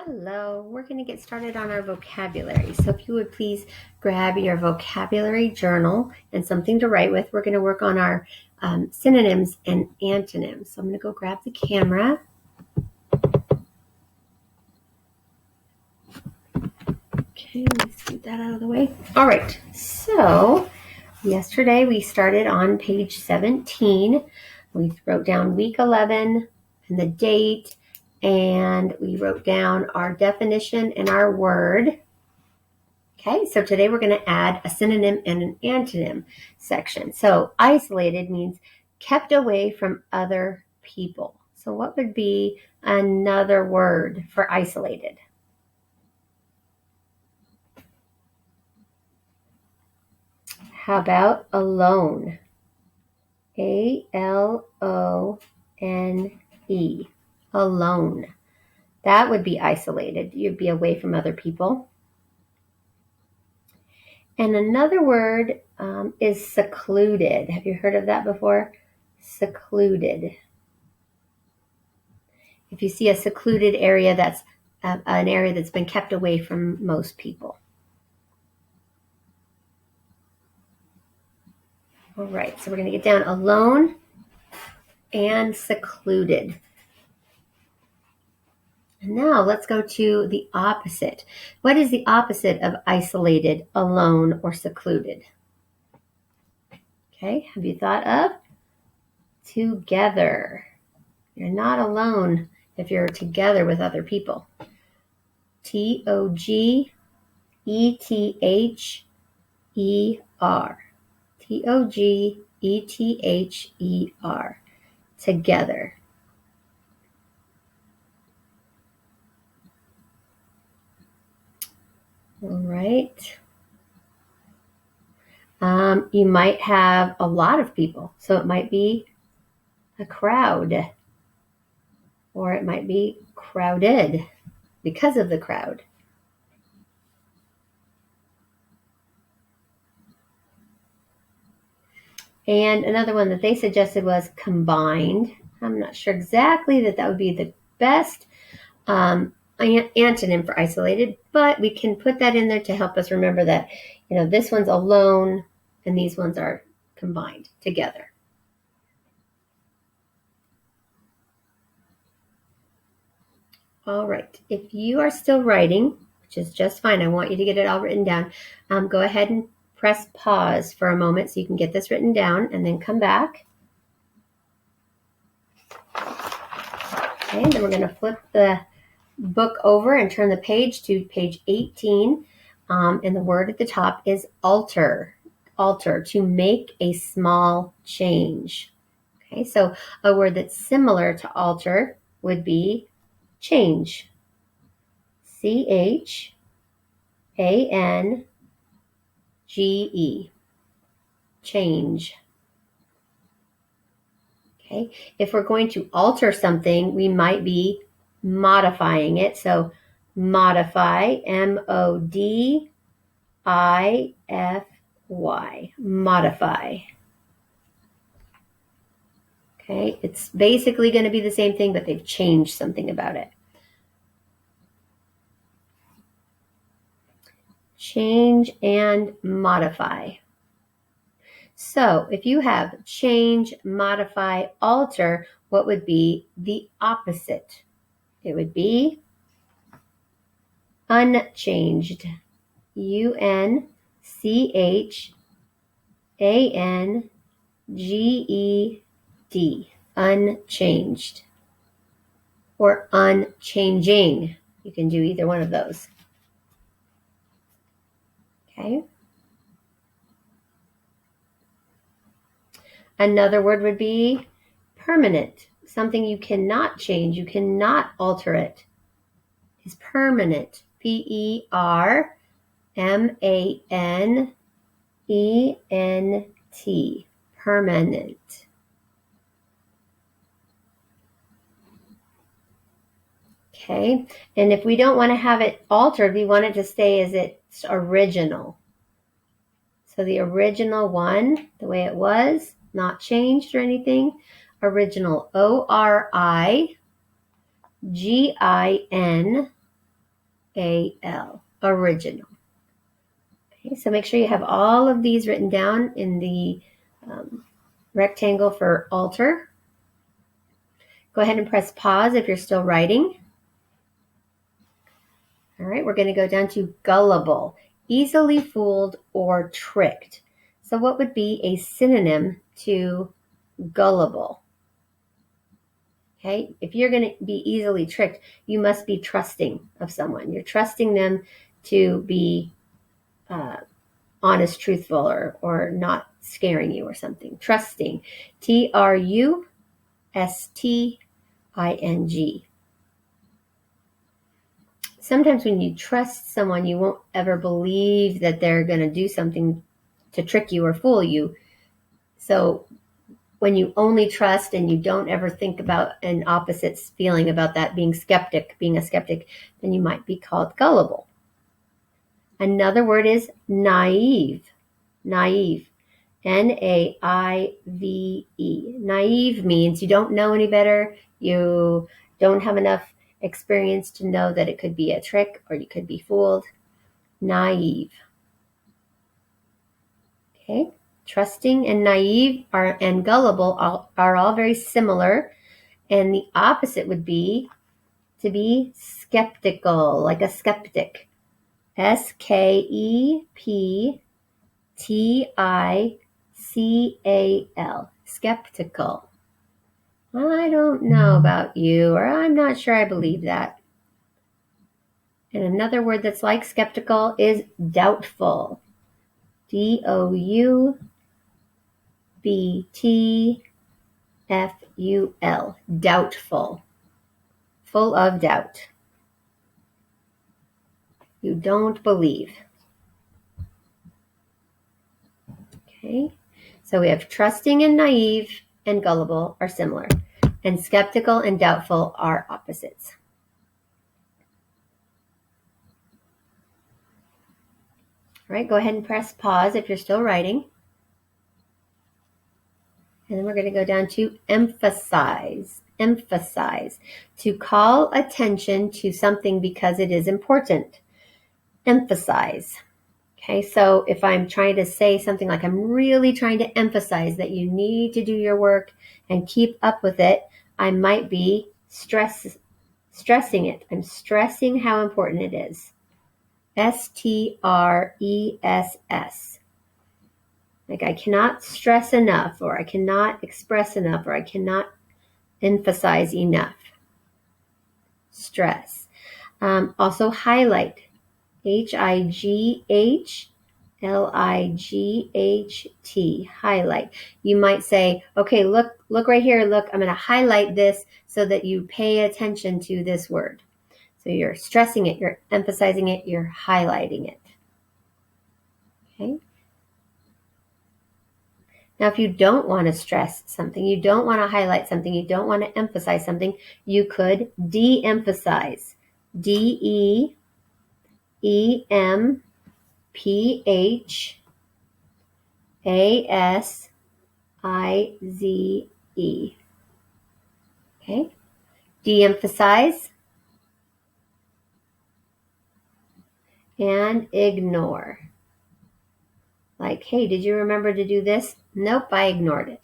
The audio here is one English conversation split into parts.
Hello, we're going to get started on our vocabulary. So if you would please grab your vocabulary journal and something to write with, we're going to work on our synonyms and antonyms. So I'm going to go grab the camera. Okay, let's get that out of the way. All right, so yesterday we started on page 17. We wrote down week 11 and the date, and we wrote down our definition and our word. Okay, so today we're going to add a synonym and an antonym section. So isolated means kept away from other people. So what would be another word for isolated? How about alone? A-L-O-N-E. Alone. That would be isolated. You'd be away from other people. And another word is secluded. Have you heard of that before? Secluded. If you see a secluded area, that's an area that's been kept away from most people. All right, so we're going to get down alone and secluded. And now let's go to the opposite. What is the opposite of isolated, alone, or secluded? Okay, have you thought of? Together. You're not alone if you're together with other people. T-O-G-E-T-H-E-R. T-O-G-E-T-H-E-R. Together. All right. You might have a lot of people, so it might be a crowd, or it might be crowded because of the crowd. And another one that they suggested was combined. I'm not sure exactly that would be the best antonym for isolated, but we can put that in there to help us remember that, this one's alone and these ones are combined together. All right, if you are still writing, which is just fine, I want you to get it all written down. Go ahead and press pause for a moment so you can get this written down and then come back. Okay, and then we're going to flip the book over and turn the page to page 18. And the word at the top is alter. Alter, to make a small change. Okay, so a word that's similar to alter would be change. C-H-A-N-G-E. Change. Okay, if we're going to alter something, we might be modifying it. So modify, M-O-D-I-F-Y, modify. Okay, it's basically going to be the same thing, but they've changed something about it. Change and modify. So if you have change, modify, alter, what would be the opposite? It would be unchanged. U-N-C-H-A-N-G-E-D. Unchanged. Or unchanging. You can do either one of those. Okay. Another word would be permanent. Something you cannot change, you cannot alter it. Is permanent. P-E-R-M-A-N-E-N-T. Permanent. Okay, and if we don't want to have it altered, we want it to stay as its original. So the original one, the way it was, not changed or anything. Original, O-R-I-G-I-N original. Okay, so make sure you have all of these written down in the rectangle for alter. Go ahead and press pause if you're still writing. All right, we're going to go down to gullible, easily fooled or tricked. So what would be a synonym to gullible? Okay, if you're going to be easily tricked, you must be trusting of someone. You're trusting them to be honest, truthful, or not scaring you or something. Trusting, Trusting. Sometimes when you trust someone, you won't ever believe that they're going to do something to trick you or fool you. So when you only trust and you don't ever think about an opposite feeling about that, being a skeptic, then you might be called gullible. Another word is naive. Naive. Naive. Naive means you don't know any better. You don't have enough experience to know that it could be a trick or you could be fooled. Naive. Okay. Trusting and naive and gullible are all very similar. And the opposite would be to be skeptical, like a skeptic. Skeptical. Skeptical. I don't know about you, or I'm not sure I believe that. And another word that's like skeptical is doubtful. DOUBTFUL. Doubtful. Full of doubt. You don't believe. Okay, so we have trusting and naive and gullible are similar, and skeptical and doubtful are opposites. All right, go ahead and press pause if you're still writing. And then we're going to go down to emphasize. Emphasize. To call attention to something because it is important. Emphasize. Okay, so if I'm trying to say something like I'm really trying to emphasize that you need to do your work and keep up with it, I might be stressing it. I'm stressing how important it is. STRESS. Like I cannot stress enough, or I cannot express enough, or I cannot emphasize enough. Stress. Also highlight. HIGHLIGHT. Highlight. You might say, okay, look right here. Look, I'm going to highlight this so that you pay attention to this word. So you're stressing it, you're emphasizing it, you're highlighting it. Okay. Now, if you don't want to stress something, you don't want to highlight something, you don't want to emphasize something, you could de-emphasize. DEMPHASIZE. Okay. De-emphasize and ignore. Like, hey, did you remember to do this? Nope, I ignored it.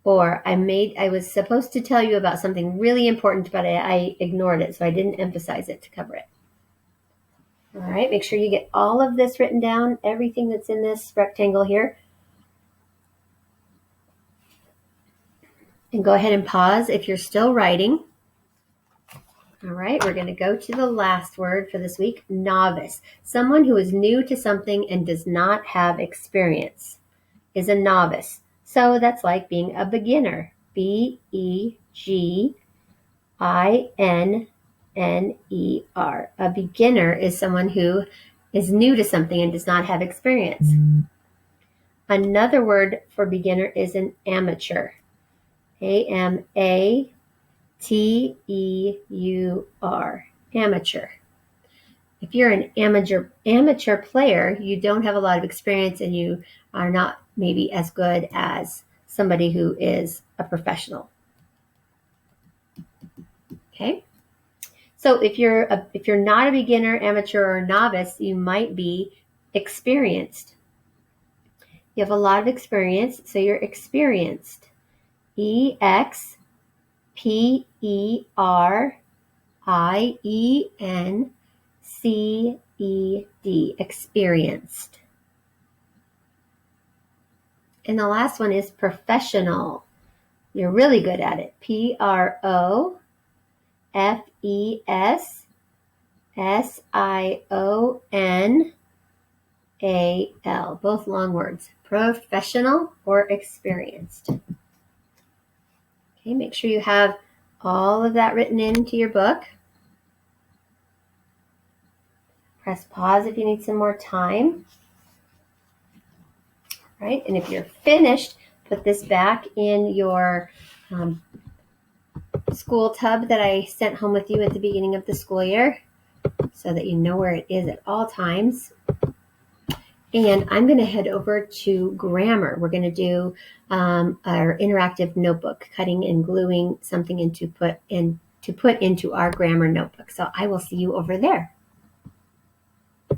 Or I was supposed to tell you about something really important, but I ignored it, so I didn't emphasize it to cover it. All right, make sure you get all of this written down, everything that's in this rectangle here. And go ahead and pause if you're still writing. All right, we're going to go to the last word for this week, novice. Someone who is new to something and does not have experience is a novice. So that's like being a beginner. BEGINNER. A beginner is someone who is new to something and does not have experience. Another word for beginner is an amateur. AMATEUR. Amateur. If you're an amateur player, you don't have a lot of experience and you are not maybe as good as somebody who is a professional. Okay? So if you're not a beginner, amateur, or novice, you might be experienced. You have a lot of experience, so you're experienced. EXPERIENCED, experienced. And the last one is professional. You're really good at it. PROFESSIONAL, both long words. Professional or experienced. Okay, make sure you have all of that written into your book. Press pause if you need some more time. All right, and if you're finished, put this back in your school tub that I sent home with you at the beginning of the school year so that you know where it is at all times. And I'm going to head over to grammar. We're going to do our interactive notebook, cutting and gluing something to put into our grammar notebook. So I will see you over there.